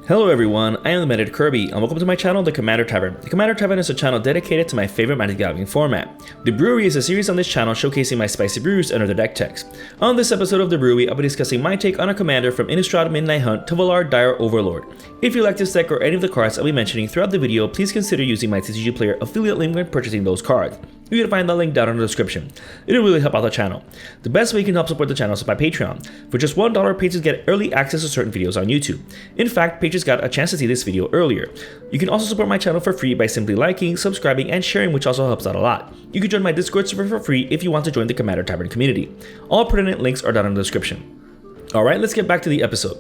Hello everyone, I am the Medic Kirby, and welcome to my channel, The Commander Tavern. The Commander Tavern is a channel dedicated to my favorite Magic the Gathering format. The Brewery is a series on this channel showcasing my spicy brews and other deck techs. On this episode of The Brewery, I'll be discussing my take on a commander from Innistrad Midnight Hunt, Tovolar Dire Overlord. If you like this deck or any of the cards I'll be mentioning throughout the video, please consider using my TCG Player affiliate link when purchasing those cards. You can find that link down in the description. It'll really help out the channel. The best way you can help support the channel is by Patreon. For just $1, patrons get early access to certain videos on YouTube. In fact, patrons got a chance to see this video earlier. You can also support my channel for free by simply liking, subscribing, and sharing, which also helps out a lot. You can join my Discord server for free if you want to join the Commander Tavern community. All pertinent links are down in the description. Alright, let's get back to the episode.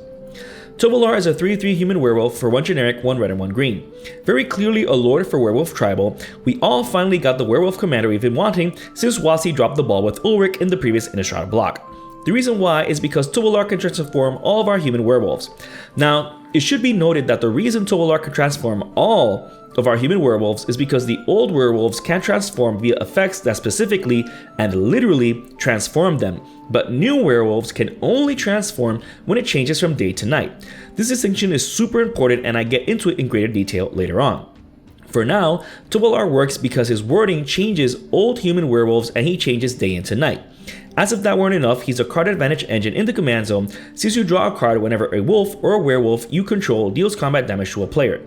Tovolar is a 3/3 human werewolf for 1 generic, 1 red and 1 green. Very clearly a lord for werewolf tribal. We all finally got the werewolf commander we've been wanting since Wasi dropped the ball with Ulrich in the previous Innistrad block. The reason why is because Tovolar can transform all of our human werewolves. Now, it should be noted that the reason Tovolar can transform all of our human werewolves is because the old werewolves can transform via effects that specifically and literally transform them, but new werewolves can only transform when it changes from day to night. This distinction is super important, and I get into it in greater detail later on. For now, Tovolar works because his wording changes old human werewolves and he changes day into night. As if that weren't enough, he's a card advantage engine in the command zone since you draw a card whenever a wolf or a werewolf you control deals combat damage to a player.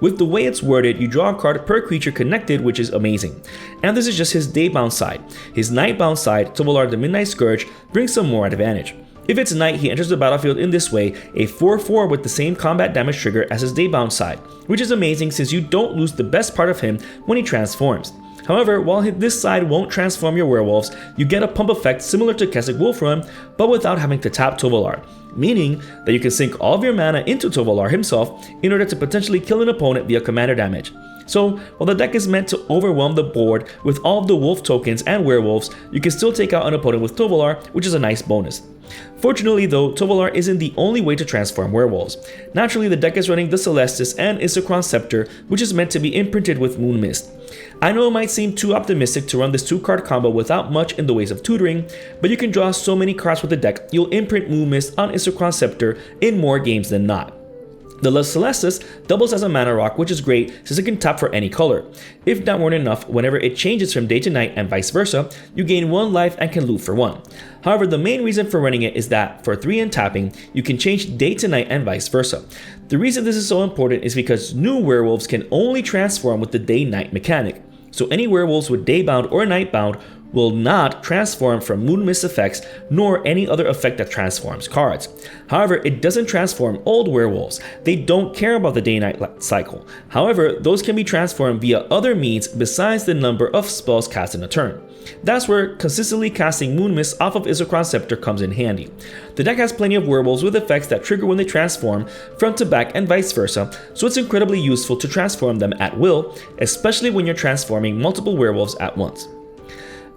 With the way it's worded, you draw a card per creature connected, which is amazing. And this is just his day-bound side. His night-bound side, Tovolar the Midnight Scourge, brings some more advantage. If it's night, he enters the battlefield in this way, a 4/4 with the same combat damage trigger as his day-bound side, which is amazing since you don't lose the best part of him when he transforms. However, while this side won't transform your werewolves, you get a pump effect similar to Keswick Wolf Run, but without having to tap Tovolar, meaning that you can sink all of your mana into Tovolar himself in order to potentially kill an opponent via commander damage. So, while the deck is meant to overwhelm the board with all of the wolf tokens and werewolves, you can still take out an opponent with Tovolar, which is a nice bonus. Fortunately though, Tovolar isn't the only way to transform werewolves. Naturally, the deck is running the Celestis and Isochron Scepter, which is meant to be imprinted with Moon Mist. I know it might seem too optimistic to run this 2-card combo without much in the ways of tutoring, but you can draw so many cards with the deck, you'll imprint Moon Mist on Isochron Scepter in more games than not. The Celestis doubles as a mana rock, which is great since it can tap for any color. If that weren't enough, whenever it changes from day to night and vice versa, you gain 1 life and can loot for 1. However, the main reason for running it is that for 3 and tapping, you can change day to night and vice versa. The reason this is so important is because new werewolves can only transform with the day-night mechanic. So any werewolves with day-bound or night-bound will not transform from Moon Mist effects nor any other effect that transforms cards. However, it doesn't transform old werewolves. They don't care about the day-night cycle. However, those can be transformed via other means besides the number of spells cast in a turn. That's where consistently casting Moon Mist off of Isochron Scepter comes in handy. The deck has plenty of werewolves with effects that trigger when they transform front to back and vice versa, so it's incredibly useful to transform them at will, especially when you're transforming multiple werewolves at once.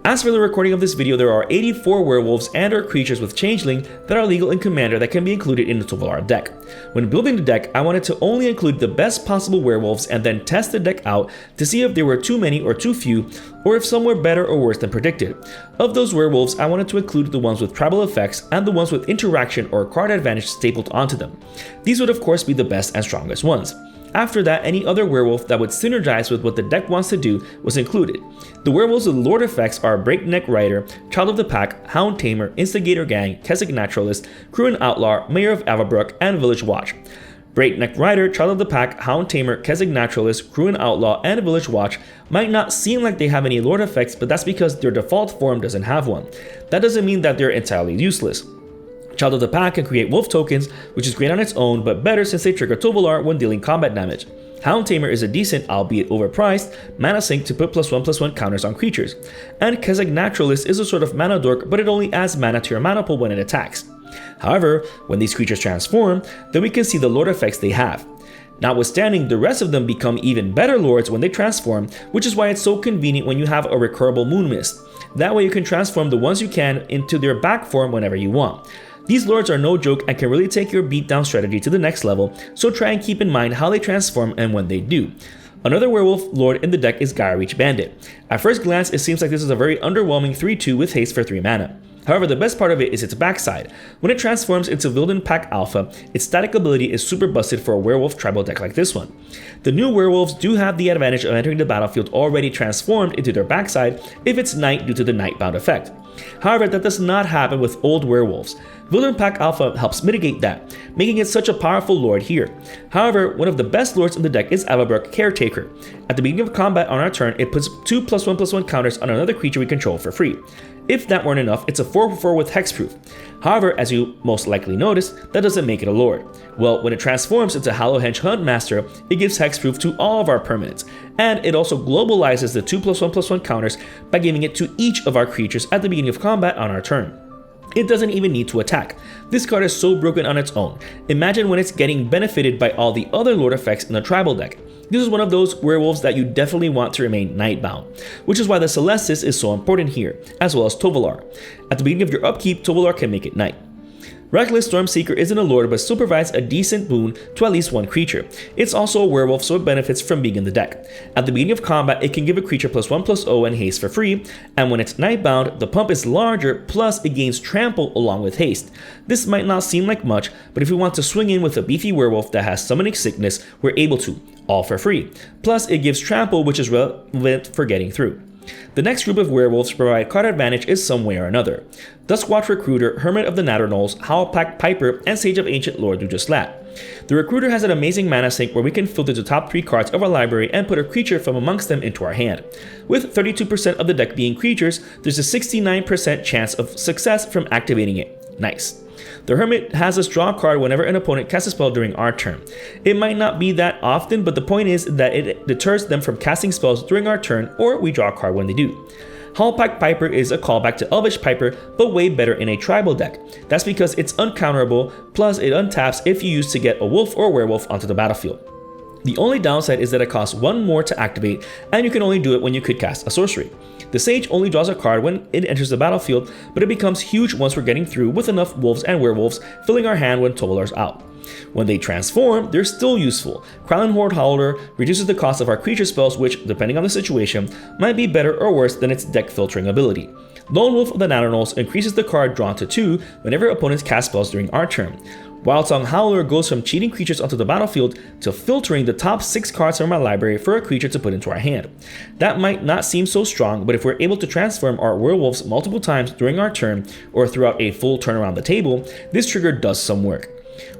As for the recording of this video, there are 84 werewolves and or creatures with Changeling that are legal in Commander that can be included in the Tovolar deck. When building the deck, I wanted to only include the best possible werewolves and then test the deck out to see if there were too many or too few, or if some were better or worse than predicted. Of those werewolves, I wanted to include the ones with tribal effects and the ones with interaction or card advantage stapled onto them. These would of course be the best and strongest ones. After that, any other werewolf that would synergize with what the deck wants to do was included. The werewolves with Lord effects are Breakneck Rider, Child of the Pack, Hound Tamer, Instigator Gang, Keswick Naturalist, Cruin Outlaw, Mayor of Avabrook, and Village Watch. Breakneck Rider, Child of the Pack, Hound Tamer, Keswick Naturalist, Cruin Outlaw, and Village Watch might not seem like they have any Lord effects, but that's because their default form doesn't have one. That doesn't mean that they're entirely useless. Child of the Pack can create wolf tokens, which is great on its own, but better since they trigger Tovolar when dealing combat damage. Hound Tamer is a decent, albeit overpriced, mana sink to put +1/+1 counters on creatures. And Keswick Naturalist is a sort of mana dork, but it only adds mana to your mana pool when it attacks. However, when these creatures transform, then we can see the lord effects they have. Notwithstanding, the rest of them become even better lords when they transform, which is why it's so convenient when you have a recurable Moon Mist. That way you can transform the ones you can into their back form whenever you want. These lords are no joke and can really take your beatdown strategy to the next level, so try and keep in mind how they transform and when they do. Another werewolf lord in the deck is Gaia Reach Bandit. At first glance, it seems like this is a very underwhelming 3/2 with haste for 3 mana. However, the best part of it is its backside. When it transforms into Wilden Pack Alpha, its static ability is super busted for a werewolf tribal deck like this one. The new werewolves do have the advantage of entering the battlefield already transformed into their backside if it's night due to the Nightbound effect. However, that does not happen with old werewolves. Wilden Pack Alpha helps mitigate that, making it such a powerful lord here. However, one of the best lords in the deck is Avabrook Caretaker. At the beginning of combat on our turn, it puts 2 +1/+1 counters on another creature we control for free. If that weren't enough, it's a 4/4 with hexproof. However, as you most likely noticed, that doesn't make it a lord. Well, when it transforms into Hallowhenge Huntmaster, it gives hexproof to all of our permanents, and it also globalizes the 2 +1/+1 counters by giving it to each of our creatures at the beginning of combat on our turn. It doesn't even need to attack. This card is so broken on its own. Imagine when it's getting benefited by all the other lord effects in the tribal deck. This is one of those werewolves that you definitely want to remain nightbound, which is why the Celestis is so important here, as well as Tovolar. At the beginning of your upkeep, Tovolar can make it night. Reckless Stormseeker isn't a lord but still provides a decent boon to at least one creature. It's also a werewolf, so it benefits from being in the deck. At the beginning of combat, it can give a creature +1/+0 and haste for free, and when it's nightbound, the pump is larger, plus it gains trample along with haste. This might not seem like much, but if we want to swing in with a beefy werewolf that has summoning sickness, we're able to, all for free. Plus, it gives trample, which is relevant for getting through. The next group of werewolves to provide card advantage is some way or another. Duskwatch Recruiter, Hermit of the Natternolls, Howlpack Piper, and Sage of Ancient Lore do just that. The Recruiter has an amazing mana sink where we can filter the top 3 cards of our library and put a creature from amongst them into our hand. With 32% of the deck being creatures, there's a 69% chance of success from activating it. Nice. The Hermit has us draw a card whenever an opponent casts a spell during our turn. It might not be that often, but the point is that it deters them from casting spells during our turn, or we draw a card when they do. Howlpack Piper is a callback to Elvish Piper, but way better in a tribal deck. That's because it's uncounterable, plus it untaps if you use to get a wolf or werewolf onto the battlefield. The only downside is that it costs 1 more to activate, and you can only do it when you could cast a sorcery. The Sage only draws a card when it enters the battlefield, but it becomes huge once we're getting through with enough wolves and werewolves filling our hand when Tovolar's out. When they transform, they're still useful. Kralin Horde Howler reduces the cost of our creature spells, which, depending on the situation, might be better or worse than its deck filtering ability. Lone Wolf of the Natternolls increases the card drawn to 2 whenever opponents cast spells during our turn. Wildsong Howler goes from cheating creatures onto the battlefield to filtering the top 6 cards from our library for a creature to put into our hand. That might not seem so strong, but if we're able to transform our werewolves multiple times during our turn or throughout a full turn around the table, this trigger does some work.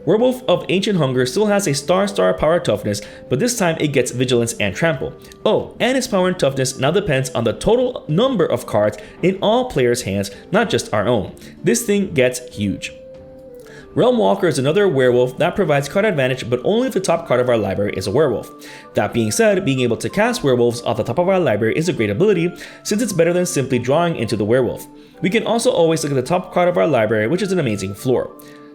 Werewolf of Ancient Hunger still has a star power toughness, but this time it gets vigilance and trample. Oh, and its power and toughness now depends on the total number of cards in all players' hands, not just our own. This thing gets huge. Realm Walker is another werewolf that provides card advantage, but only if the top card of our library is a werewolf. That being said, being able to cast werewolves off the top of our library is a great ability, since it's better than simply drawing into the werewolf. We can also always look at the top card of our library, which is an amazing floor.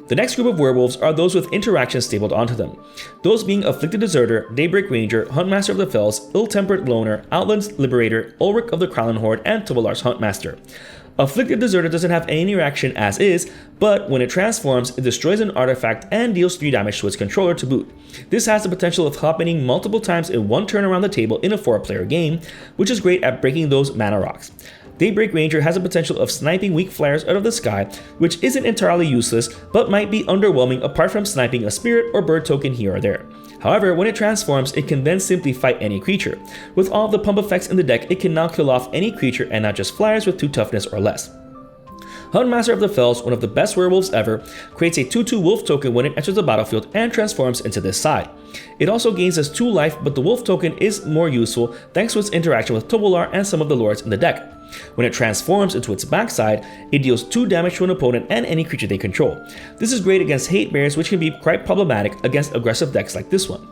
The next group of werewolves are those with interactions stapled onto them, those being Afflicted Deserter, Daybreak Ranger, Huntmaster of the Fells, Ill-Tempered Loner, Outland's Liberator, Ulrich of the Kralin Horde, and Tovolar's Huntmaster. Afflicted Deserter doesn't have any reaction as is, but when it transforms, it destroys an artifact and deals 3 damage to its controller to boot. This has the potential of happening multiple times in one turn around the table in a 4-player game, which is great at breaking those mana rocks. Daybreak Ranger has a potential of sniping weak flyers out of the sky, which isn't entirely useless, but might be underwhelming apart from sniping a spirit or bird token here or there. However, when it transforms, it can then simply fight any creature. With all of the pump effects in the deck, it can now kill off any creature and not just flyers with 2 toughness or less. Huntmaster of the Fells, one of the best werewolves ever, creates a 2/2 wolf token when it enters the battlefield and transforms into this side. It also gains us 2 life, but the wolf token is more useful thanks to its interaction with Tovolar and some of the lords in the deck. When it transforms into its backside, it deals 2 damage to an opponent and any creature they control. This is great against hate bears, which can be quite problematic against aggressive decks like this one.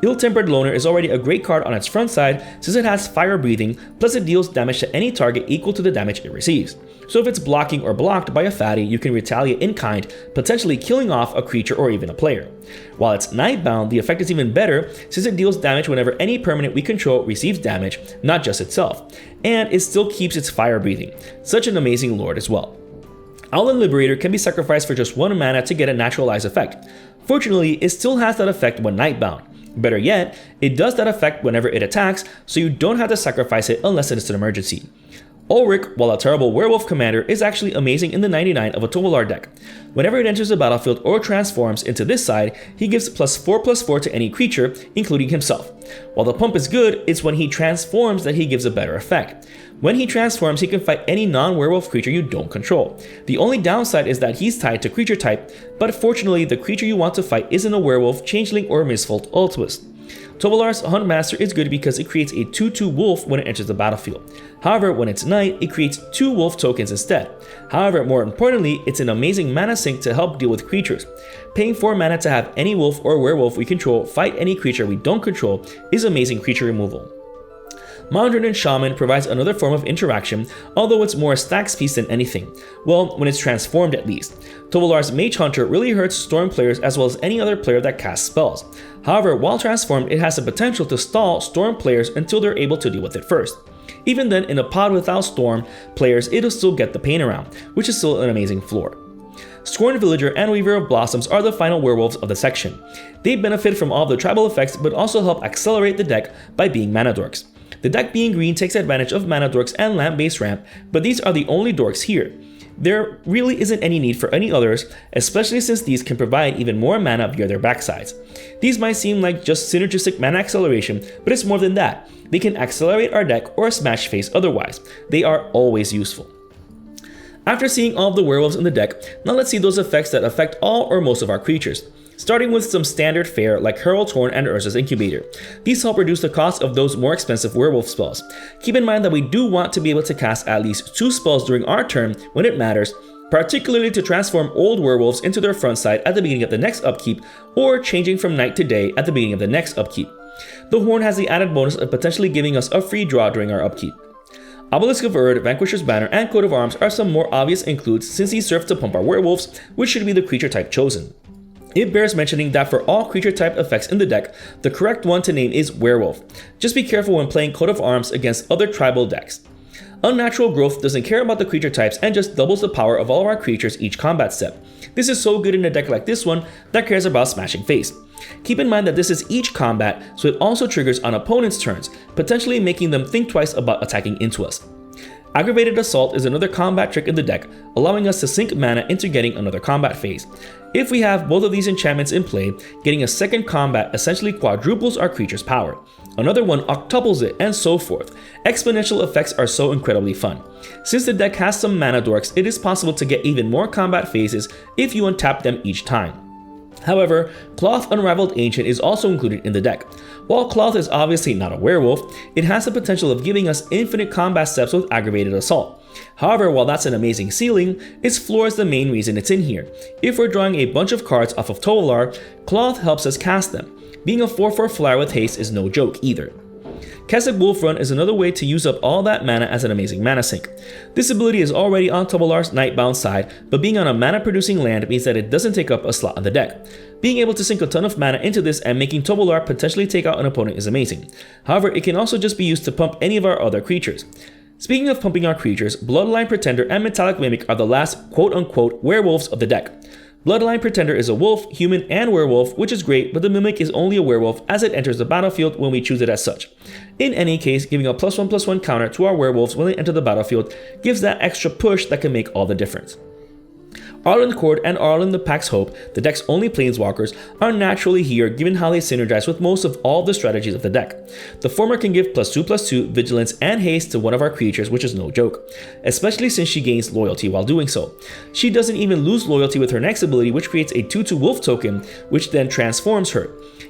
Ill-Tempered Loner is already a great card on its front side since it has fire breathing, plus it deals damage to any target equal to the damage it receives. So if it's blocking or blocked by a fatty, you can retaliate in kind, potentially killing off a creature or even a player. While it's Nightbound, the effect is even better since it deals damage whenever any permanent we control receives damage, not just itself, and it still keeps its fire breathing. Such an amazing lord as well. Outland Liberator can be sacrificed for just 1 mana to get a naturalized effect. Fortunately, it still has that effect when Nightbound. Better yet, it does that effect whenever it attacks, so you don't have to sacrifice it unless it is an emergency. Ulrich, while a terrible werewolf commander, is actually amazing in the 99 of a Tovolar deck. Whenever it enters the battlefield or transforms into this side, he gives +4/+4 to any creature, including himself. While the pump is good, it's when he transforms that he gives a better effect. When he transforms, he can fight any non-werewolf creature you don't control. The only downside is that he's tied to creature type, but fortunately the creature you want to fight isn't a werewolf, changeling, or misfold Ultwist. Tovolar's Huntmaster is good because it creates a 2/2 wolf when it enters the battlefield. However, when it's night, it creates 2 wolf tokens instead. However, more importantly, it's an amazing mana sink to help deal with creatures. Paying 4 mana to have any wolf or werewolf we control fight any creature we don't control is amazing creature removal. Modern Shaman provides another form of interaction, although it's more a stacks piece than anything. Well, when it's transformed at least. Tovolar's Mage Hunter really hurts Storm players as well as any other player that casts spells. However, while transformed, it has the potential to stall Storm players until they're able to deal with it first. Even then, in a pod without Storm players, it'll still get the pain around, which is still an amazing floor. Scorned Villager and Weaver of Blossoms are the final werewolves of the section. They benefit from all of the tribal effects but also help accelerate the deck by being mana dorks. The deck being green takes advantage of mana dorks and land-based ramp, but these are the only dorks here. There really isn't any need for any others, especially since these can provide even more mana via their backsides. These might seem like just synergistic mana acceleration, but it's more than that. They can accelerate our deck or smash face otherwise. They are always useful. After seeing all of the werewolves in the deck, now let's see those effects that affect all or most of our creatures. Starting with some standard fare like Herald's Horn and Urza's Incubator. These help reduce the cost of those more expensive werewolf spells. Keep in mind that we do want to be able to cast at least 2 spells during our turn when it matters, particularly to transform old werewolves into their front side at the beginning of the next upkeep, or changing from night to day at the beginning of the next upkeep. The Horn has the added bonus of potentially giving us a free draw during our upkeep. Obelisk of Erd, Vanquisher's Banner, and Coat of Arms are some more obvious includes since these serve to pump our werewolves, which should be the creature type chosen. It bears mentioning that for all creature type effects in the deck, the correct one to name is Werewolf. Just be careful when playing Coat of Arms against other tribal decks. Unnatural Growth doesn't care about the creature types and just doubles the power of all of our creatures each combat step. This is so good in a deck like this one that cares about smashing face. Keep in mind that this is each combat, so it also triggers on opponents' turns, potentially making them think twice about attacking into us. Aggravated Assault is another combat trick in the deck, allowing us to sink mana into getting another combat phase. If we have both of these enchantments in play, getting a second combat essentially quadruples our creature's power. Another one octuples it, and so forth. Exponential effects are so incredibly fun. Since the deck has some mana dorks, it is possible to get even more combat phases if you untap them each time. However, Cloth Unraveled Ancient is also included in the deck. While Cloth is obviously not a werewolf, it has the potential of giving us infinite combat steps with Aggravated Assault. However, while that's an amazing ceiling, its floor is the main reason it's in here. If we're drawing a bunch of cards off of Tovolar, Cloth helps us cast them. Being a 4/4 flyer with haste is no joke either. Keswick Wolfrun is another way to use up all that mana as an amazing mana sink. This ability is already on Tovolar's Nightbound side, but being on a mana producing land means that it doesn't take up a slot on the deck. Being able to sink a ton of mana into this and making Tovolar potentially take out an opponent is amazing. However, it can also just be used to pump any of our other creatures. Speaking of pumping our creatures, Bloodline Pretender and Metallic Mimic are the last quote-unquote werewolves of the deck. Bloodline Pretender is a wolf, human, and werewolf, which is great, but the Mimic is only a werewolf as it enters the battlefield when we choose it as such. In any case, giving a +1/+1 counter to our werewolves when they enter the battlefield gives that extra push that can make all the difference. Arlen Cord and Arlen the Pack's Hope, the deck's only planeswalkers, are naturally here given how they synergize with most of all the strategies of the deck. The former can give +2/+2, vigilance, and haste to one of our creatures, which is no joke, especially since she gains loyalty while doing so. She doesn't even lose loyalty with her next ability, which creates a 2/2 wolf token, which then transforms her.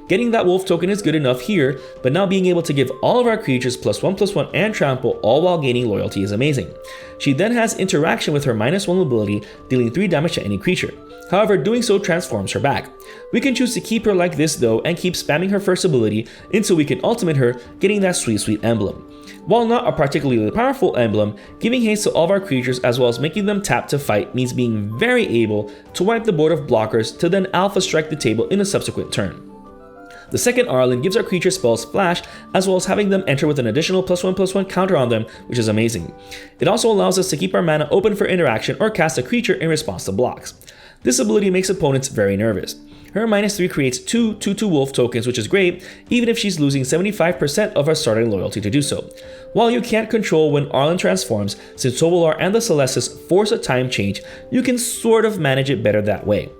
Getting that wolf token is good enough here, but now being able to give all of our creatures +1/+1 and trample all while gaining loyalty is amazing. She then has interaction with her -1 ability, dealing 3 damage to any creature. However, doing so transforms her back. We can choose to keep her like this though and keep spamming her first ability until we can ultimate her, getting that sweet emblem. While not a particularly powerful emblem, giving haste to all of our creatures as well as making them tap to fight means being very able to wipe the board of blockers to then alpha strike the table in a subsequent turn. The second Arlen gives our creature spells flash, as well as having them enter with an additional +1/+1 counter on them, which is amazing. It also allows us to keep our mana open for interaction or cast a creature in response to blocks. This ability makes opponents very nervous. Her -3 creates 2 2/2 wolf tokens, which is great, even if she's losing 75% of her starting loyalty to do so. While you can't control when Arlen transforms, since Tovolar and the Celestis force a time change, you can sort of manage it better that way.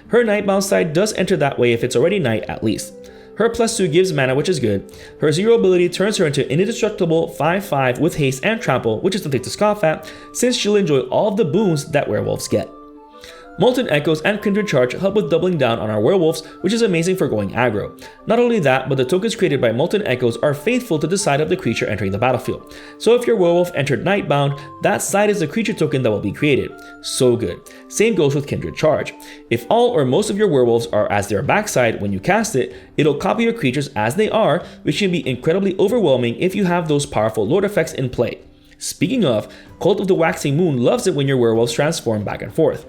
Her Nightbound side does enter that way if it's already night at least. Her +2 gives mana, which is good. Her 0 ability turns her into an indestructible 5/5 with haste and trample, which is nothing to scoff at, since she'll enjoy all of the boons that werewolves get. Molten Echoes and Kindred Charge help with doubling down on our werewolves, which is amazing for going aggro. Not only that, but the tokens created by Molten Echoes are faithful to the side of the creature entering the battlefield. So if your werewolf entered Nightbound, that side is the creature token that will be created. So good. Same goes with Kindred Charge. If all or most of your werewolves are as their backside when you cast it, it'll copy your creatures as they are, which can be incredibly overwhelming if you have those powerful lord effects in play. Speaking of, Cult of the Waxing Moon loves it when your werewolves transform back and forth.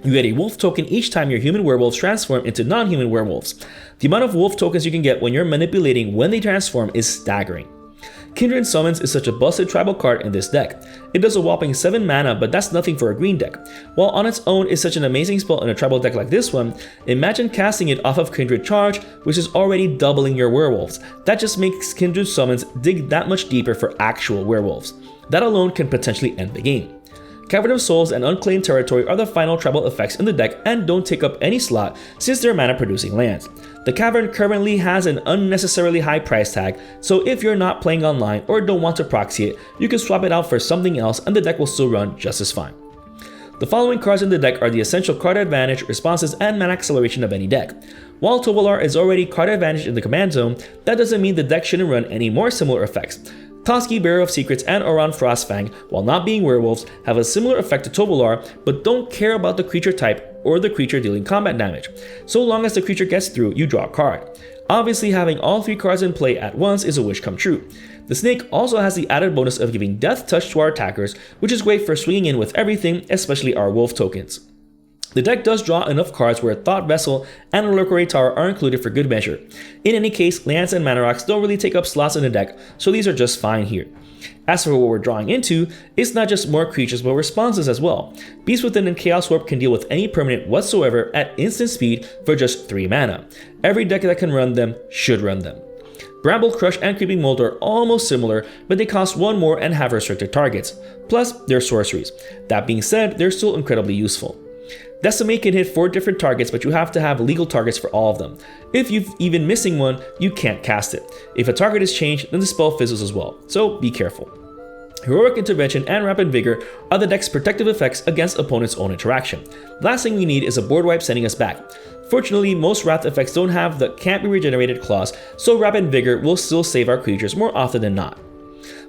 You get a wolf token each time your human werewolves transform into non-human werewolves. The amount of wolf tokens you can get when you're manipulating when they transform is staggering. Kindred Summons is such a busted tribal card in this deck. It does a whopping 7 mana, but that's nothing for a green deck. While on its own is such an amazing spell in a tribal deck like this one, imagine casting it off of Kindred Charge, which is already doubling your werewolves. That just makes Kindred Summons dig that much deeper for actual werewolves. That alone can potentially end the game. Cavern of Souls and Unclaimed Territory are the final tribal effects in the deck and don't take up any slot since they're mana producing lands. The Cavern currently has an unnecessarily high price tag, so if you're not playing online or don't want to proxy it, you can swap it out for something else and the deck will still run just as fine. The following cards in the deck are the essential card advantage, responses, and mana acceleration of any deck. While Tovolar is already card advantage in the command zone, that doesn't mean the deck shouldn't run any more similar effects. Toski, Bearer of Secrets, and Oran Frostfang, while not being werewolves, have a similar effect to Tovolar, but don't care about the creature type or the creature dealing combat damage. So long as the creature gets through, you draw a card. Obviously, having all 3 cards in play at once is a wish come true. The Snake also has the added bonus of giving Death Touch to our attackers, which is great for swinging in with everything, especially our wolf tokens. The deck does draw enough cards where Thought Vessel and Lurkeray Tower are included for good measure. In any case, lands and mana rocks don't really take up slots in the deck, so these are just fine here. As for what we're drawing into, it's not just more creatures but responses as well. Beast Within and Chaos Warp can deal with any permanent whatsoever at instant speed for just 3 mana. Every deck that can run them should run them. Bramble Crush and Creeping Mold are almost similar, but they cost 1 more and have restricted targets. Plus, they're sorceries. That being said, they're still incredibly useful. Decimate can hit 4 different targets, but you have to have legal targets for all of them. If you've even missing one, you can't cast it. If a target is changed, then the spell fizzles as well, so be careful. Heroic Intervention and Rapid Vigor are the deck's protective effects against opponent's own interaction. The last thing we need is a board wipe sending us back. Fortunately, most Wrath effects don't have the can't be regenerated clause, so Rapid Vigor will still save our creatures more often than not.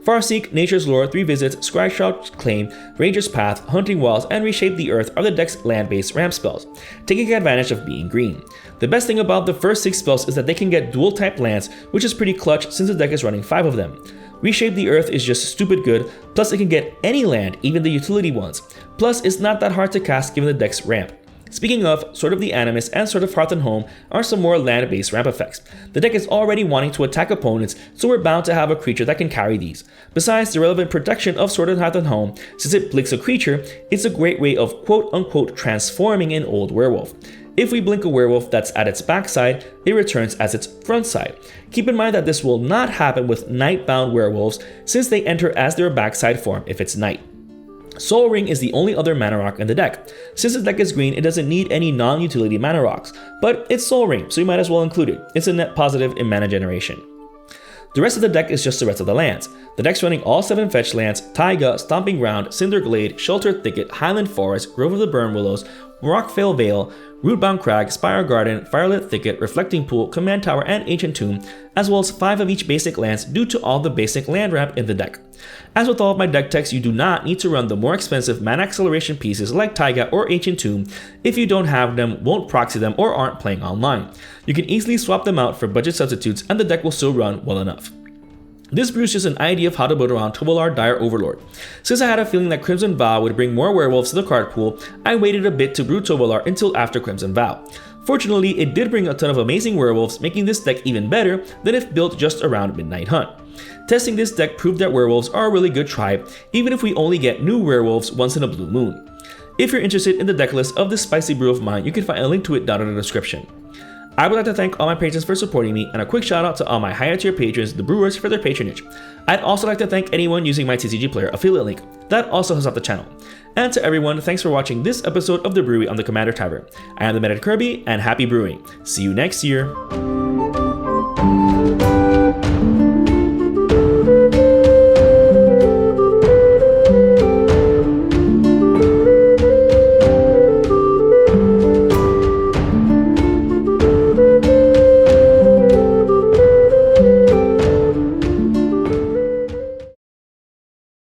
Farseek, Nature's Lore, 3 Visits, Scryshroud Claim, Ranger's Path, Hunting Wilds, and Reshape the Earth are the deck's land-based ramp spells, taking advantage of being green. The best thing about the first 6 spells is that they can get dual-type lands, which is pretty clutch since the deck is running 5 of them. Reshape the Earth is just stupid good, plus it can get any land, even the utility ones. Plus, it's not that hard to cast given the deck's ramp. Speaking of, Sword of the Animus and Sword of Hearth and Home are some more land-based ramp effects. The deck is already wanting to attack opponents, so we're bound to have a creature that can carry these. Besides the relevant protection of Sword of Hearth and Home, since it blinks a creature, it's a great way of quote-unquote transforming an old werewolf. If we blink a werewolf that's at its backside, it returns as its front side. Keep in mind that this will not happen with night-bound werewolves, since they enter as their backside form if it's night. Soul Ring is the only other mana rock in the deck. Since the deck is green, it doesn't need any non-utility mana rocks, but it's Soul Ring, so you might as well include it. It's a net positive in mana generation. The rest of the deck is just the rest of the lands. The deck's running all 7 fetch lands: Taiga, Stomping Ground, Cinder Glade, Sheltered Thicket, Highland Forest, Grove of the Burn Willows, Rockvale Vale, Rootbound Crag, Spire Garden, Firelit Thicket, Reflecting Pool, Command Tower, and Ancient Tomb, as well as 5 of each basic lands due to all the basic land ramp in the deck. As with all of my deck techs, you do not need to run the more expensive mana acceleration pieces like Taiga or Ancient Tomb if you don't have them, won't proxy them, or aren't playing online. You can easily swap them out for budget substitutes and the deck will still run well enough. This brews just an idea of how to build around Tovolar Dire Overlord. Since I had a feeling that Crimson Vow would bring more werewolves to the card pool, I waited a bit to brew Tovolar until after Crimson Vow. Fortunately, it did bring a ton of amazing werewolves, making this deck even better than if built just around Midnight Hunt. Testing this deck proved that werewolves are a really good tribe, even if we only get new werewolves once in a blue moon. If you're interested in the deck list of this spicy brew of mine, you can find a link to it down in the description. I would like to thank all my patrons for supporting me, and a quick shout out to all my higher tier patrons, the Brewers, for their patronage. I'd also like to thank anyone using my TCG Player affiliate link. That also helps out the channel. And to everyone, thanks for watching this episode of the Brewery on the Commander Tavern. I am the Meta Kirby, and happy brewing. See you next year.